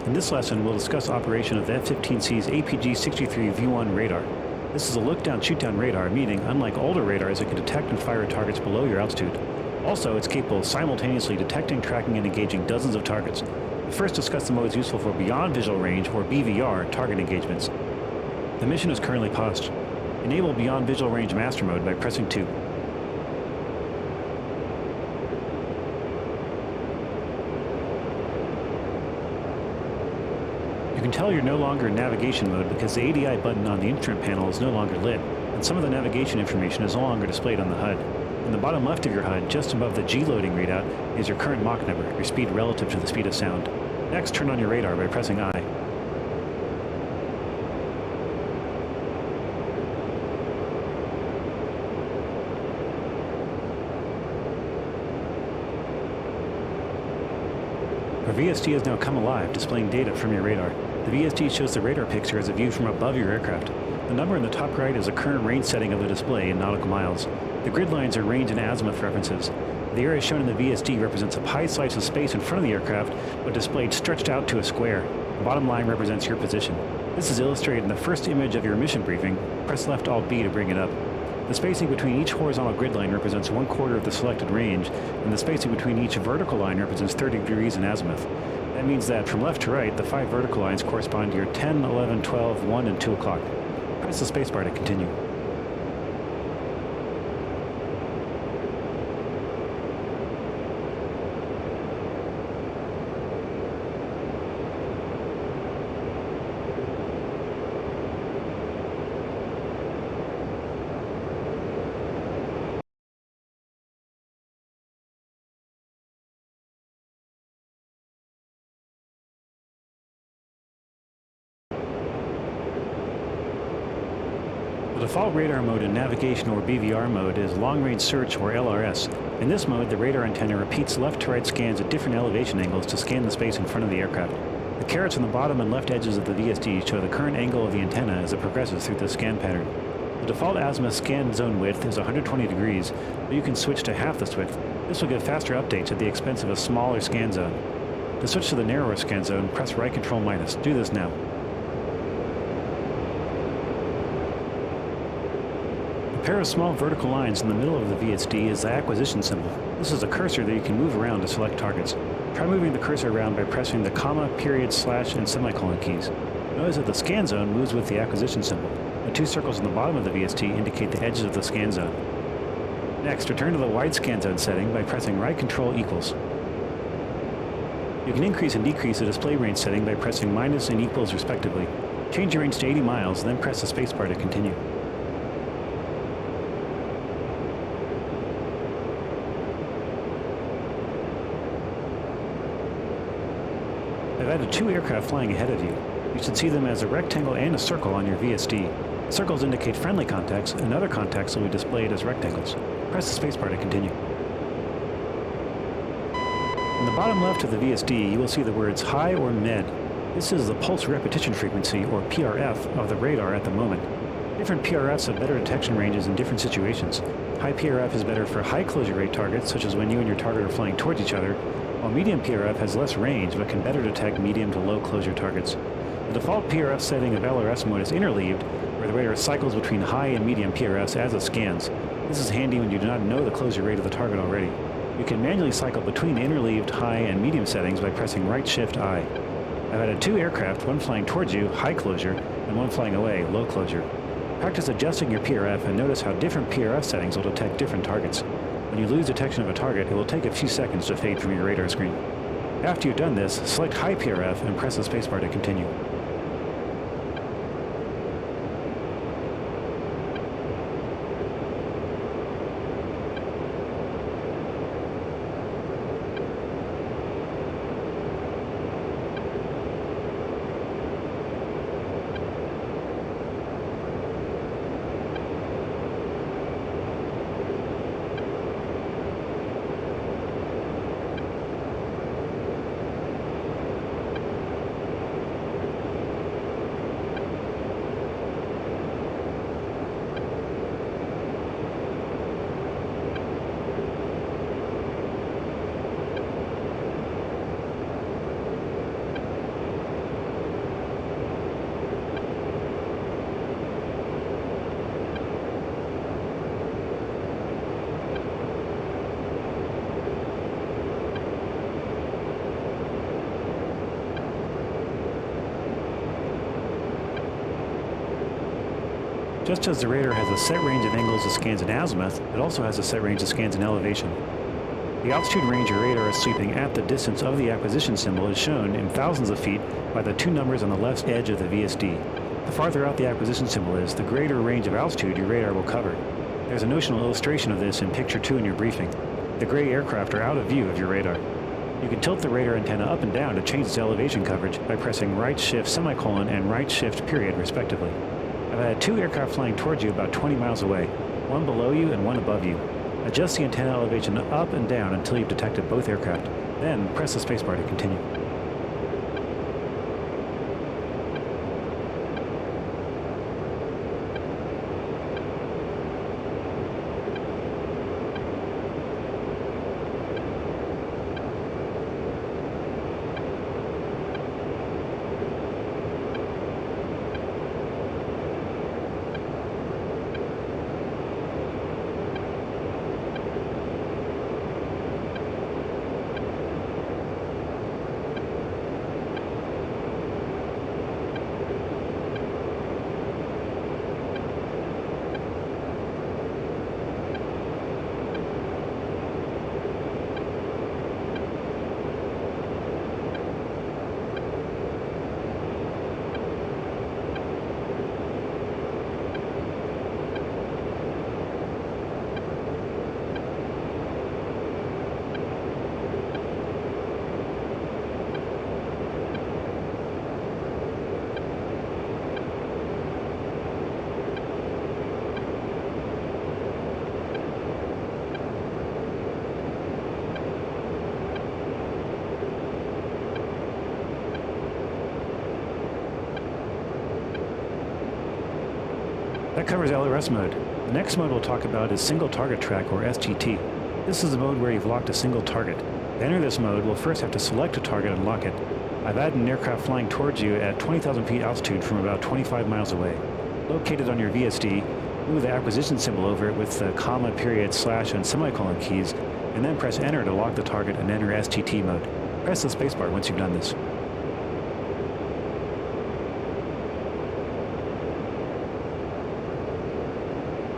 In this lesson, we'll discuss operation of the F-15C's APG-63 V1 radar. This is a look-down, shoot-down radar, meaning, unlike older radars, it can detect and fire at targets below your altitude. Also, it's capable of simultaneously detecting, tracking, and engaging dozens of targets. We'll first discuss the modes useful for beyond visual range, or BVR, target engagements. The mission is currently paused. Enable beyond visual range master mode by pressing 2. You can tell you're no longer in navigation mode because the ADI button on the instrument panel is no longer lit, and some of the navigation information is no longer displayed on the HUD. In the bottom left of your HUD, just above the G loading readout, is your current Mach number, your speed relative to the speed of sound. Next, turn on your radar by pressing I. Our VSD has now come alive, displaying data from your radar. The VSD shows the radar picture as a view from above your aircraft. The number in the top right is the current range setting of the display in nautical miles. The grid lines are range and azimuth references. The area shown in the VSD represents a pie slice of space in front of the aircraft, but displayed stretched out to a square. The bottom line represents your position. This is illustrated in the first image of your mission briefing. Press left Alt B to bring it up. The spacing between each horizontal grid line represents 1/4 of the selected range, and the spacing between each vertical line represents 30 degrees in azimuth. That means that from left to right, the 5 vertical lines correspond to your 10, 11, 12, 1, and 2 o'clock. Press the spacebar to continue. The default radar mode in navigation or BVR mode is long-range search or LRS. In this mode, the radar antenna repeats left-to-right scans at different elevation angles to scan the space in front of the aircraft. The carets on the bottom and left edges of the VSD show the current angle of the antenna as it progresses through the scan pattern. The default azimuth scan zone width is 120 degrees, but you can switch to half this width. This will give faster updates at the expense of a smaller scan zone. To switch to the narrower scan zone, press right Control minus. Do this now. A pair of small vertical lines in the middle of the VSD is the acquisition symbol. This is a cursor that you can move around to select targets. Try moving the cursor around by pressing the comma, period, slash, and semicolon keys. Notice that the scan zone moves with the acquisition symbol. The 2 circles on the bottom of the VSD indicate the edges of the scan zone. Next, return to the wide scan zone setting by pressing right Control equals. You can increase and decrease the display range setting by pressing minus and equals respectively. Change your range to 80 miles, then press the spacebar to continue. I've added 2 aircraft flying ahead of you. You should see them as a rectangle and a circle on your VSD. Circles indicate friendly contacts, and other contacts will be displayed as rectangles. Press the spacebar to continue. In the bottom left of the VSD, you will see the words high or med. This is the pulse repetition frequency, or PRF, of the radar at the moment. Different PRFs have better detection ranges in different situations. High PRF is better for high closure rate targets, such as when you and your target are flying towards each other, while medium PRF has less range but can better detect medium to low closure targets. The default PRF setting of LRS mode is interleaved, where the radar cycles between high and medium PRFs as it scans. This is handy when you do not know the closure rate of the target already. You can manually cycle between the interleaved high and medium settings by pressing right Shift I. I've added 2 aircraft, one flying towards you, high closure, and one flying away, low closure. Practice adjusting your PRF and notice how different PRF settings will detect different targets. When you lose detection of a target, it will take a few seconds to fade from your radar screen. After you've done this, select high PRF and press the spacebar to continue. Just as the radar has a set range of angles it scans in azimuth, it also has a set range it scans in elevation. The altitude range your radar is sweeping at the distance of the acquisition symbol is shown in thousands of feet by the two numbers on the left edge of the VSD. The farther out the acquisition symbol is, the greater range of altitude your radar will cover. There's a notional illustration of this in picture 2 in your briefing. The gray aircraft are out of view of your radar. You can tilt the radar antenna up and down to change its elevation coverage by pressing right shift semicolon and right shift period respectively. I've had 2 aircraft flying towards you about 20 miles away, one below you and one above you. Adjust the antenna elevation up and down until you've detected both aircraft. Then press the spacebar to continue. That covers LRS mode. The next mode we'll talk about is single target track, or STT. This is the mode where you've locked a single target. To enter this mode, we'll first have to select a target and lock it. I've added an aircraft flying towards you at 20,000 feet altitude from about 25 miles away. Located on your VSD, move the acquisition symbol over it with the comma, period, slash, and semicolon keys, and then press enter to lock the target and enter STT mode. Press the spacebar once you've done this.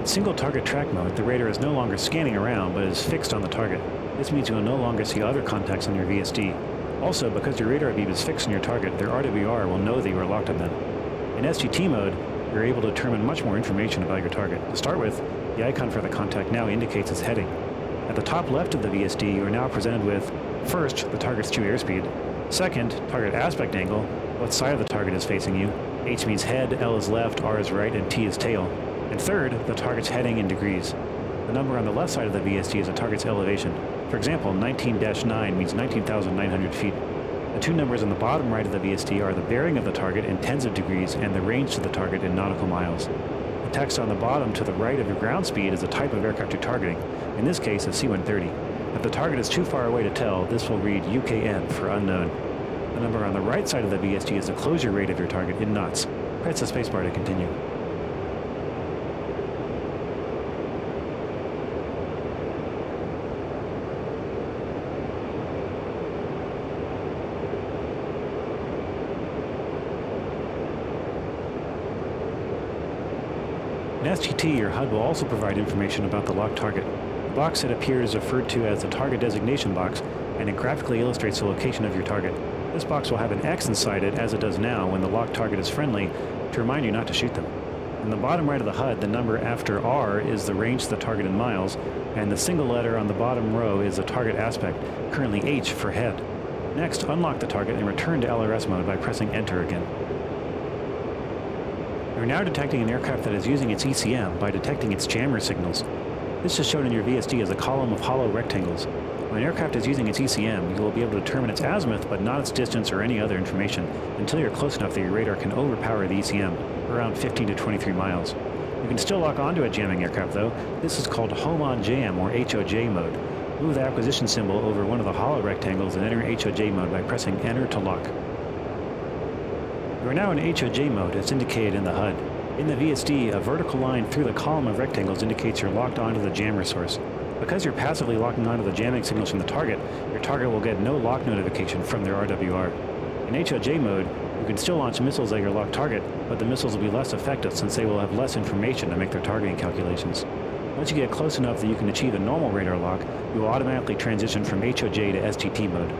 In single target track mode, the radar is no longer scanning around but is fixed on the target. This means you will no longer see other contacts on your VSD. Also, because your radar beam is fixed on your target, their RWR will know that you are locked on them. In STT mode, you're able to determine much more information about your target. To start with, the icon for the contact now indicates its heading. At the top left of the VSD, you are now presented with, first, the target's true airspeed, second, target aspect angle, what side of the target is facing you, H means head, L is left, R is right, and T is tail, and third, the target's heading in degrees. The number on the left side of the VSD is the target's elevation. For example, 19-9 means 19,900 feet. The two numbers on the bottom right of the VSD are the bearing of the target in tens of degrees and the range to the target in nautical miles. The text on the bottom to the right of your ground speed is the type of aircraft you're targeting, in this case a C-130. If the target is too far away to tell, this will read UKN for unknown. The number on the right side of the VSD is the closure rate of your target in knots. Press the spacebar to continue. In STT, your HUD will also provide information about the locked target. The box that appears is referred to as the target designation box, and it graphically illustrates the location of your target. This box will have an X inside it, as it does now when the locked target is friendly, to remind you not to shoot them. In the bottom right of the HUD, the number after R is the range to the target in miles, and the single letter on the bottom row is the target aspect, currently H for head. Next, unlock the target and return to LRS mode by pressing Enter again. You're now detecting an aircraft that is using its ECM by detecting its jammer signals. This is shown in your VSD as a column of hollow rectangles. When an aircraft is using its ECM, you will be able to determine its azimuth but not its distance or any other information until you're close enough that your radar can overpower the ECM, around 15 to 23 miles. You can still lock onto a jamming aircraft though. This is called Home on Jam, or HOJ mode. Move the acquisition symbol over one of the hollow rectangles and enter HOJ mode by pressing Enter to lock. You are now in HOJ mode as indicated in the HUD. In the VSD, a vertical line through the column of rectangles indicates you're locked onto the jammer source. Because you're passively locking onto the jamming signals from the target, your target will get no lock notification from their RWR. In HOJ mode, You can still launch missiles at your locked target, but the missiles will be less effective since they will have less information to make their targeting calculations. Once you get close enough that you can achieve a normal radar lock, you will automatically transition from HOJ to SGT mode.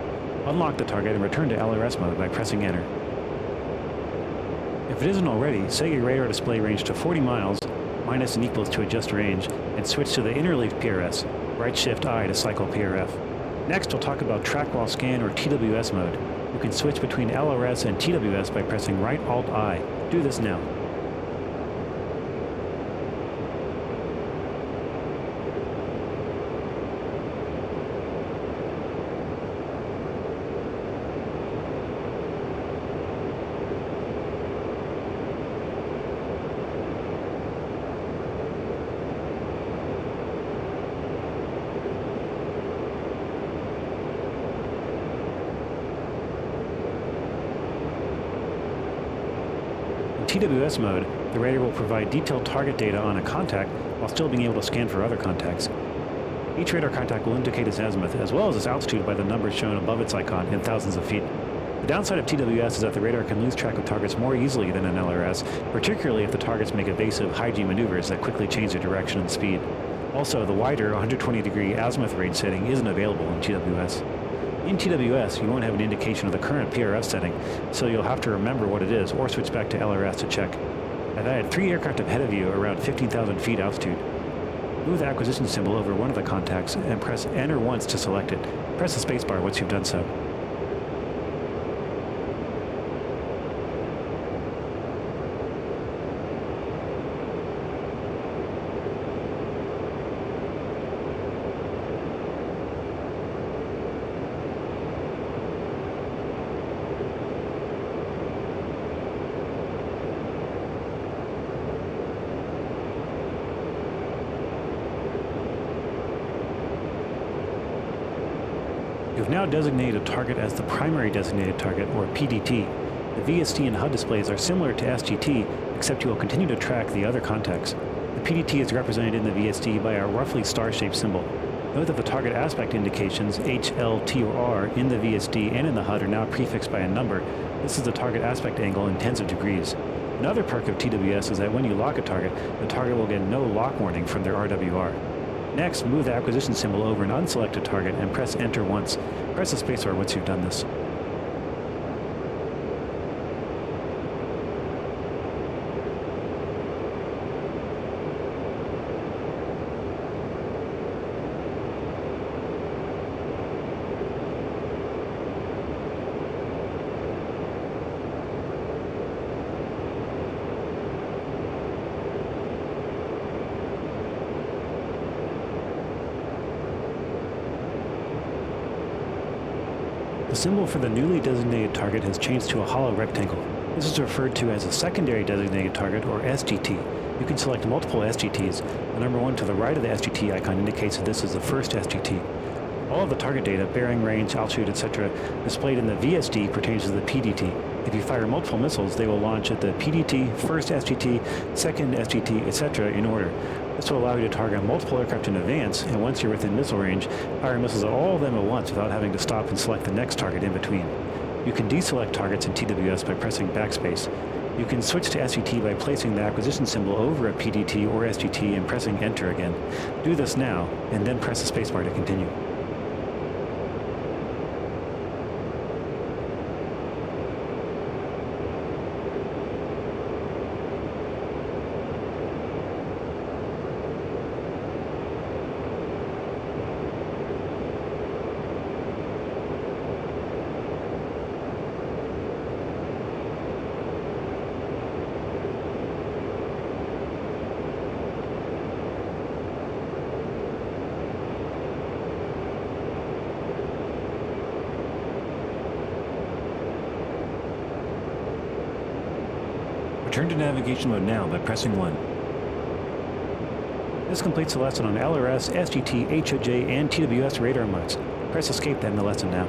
Unlock the target and return to LRS mode by pressing Enter. If it isn't already, set your radar display range to 40 miles, minus and equals to adjust range, and switch to the interleaf PRS, right shift I to cycle PRF. Next, we'll talk about track while scan or TWS mode. You can switch between LRS and TWS by pressing right Alt I. Do this now. In TWS mode, the radar will provide detailed target data on a contact while still being able to scan for other contacts. Each radar contact will indicate its azimuth as well as its altitude by the numbers shown above its icon in thousands of feet. The downside of TWS is that the radar can lose track of targets more easily than an LRS, particularly if the targets make evasive high-G maneuvers that quickly change their direction and speed. Also, the wider 120-degree azimuth range setting isn't available in TWS. In TWS, you won't have an indication of the current PRF setting, so you'll have to remember what it is or switch back to LRS to check. I've added 3 aircraft ahead of you around 15,000 feet altitude. Move the acquisition symbol over one of the contacts and press Enter once to select it. Press the spacebar once you've done so. You have now designated a target as the primary designated target, or PDT. The VST and HUD displays are similar to SGT, except you will continue to track the other contacts. The PDT is represented in the VST by a roughly star-shaped symbol. Note that the target aspect indications H, L, T, or R in the VST and in the HUD are now prefixed by a number. This is the target aspect angle in tens of degrees. Another perk of TWS is that when you lock a target, the target will get no lock warning from their RWR. Next, move the acquisition symbol over an unselected target and press Enter once. Press the spacebar once you've done this. The symbol for the newly designated target has changed to a hollow rectangle. This is referred to as a secondary designated target, or SGT. You can select multiple SGTs. The number 1 to the right of the SGT icon indicates that this is the first SGT. All of the target data, bearing range, altitude, etc., displayed in the VSD pertains to the PDT. If you fire multiple missiles, they will launch at the PDT, first SGT, second SGT, etc. in order. This will allow you to target multiple aircraft in advance, and once you're within missile range, fire missiles at all of them at once without having to stop and select the next target in between. You can deselect targets in TWS by pressing backspace. You can switch to SGT by placing the acquisition symbol over a PDT or SGT and pressing Enter again. Do this now, and then press the spacebar to continue. Return to navigation mode now by pressing 1. This completes the lesson on LRS, SGT, HOJ, and TWS radar modes. Press Escape to end the lesson now.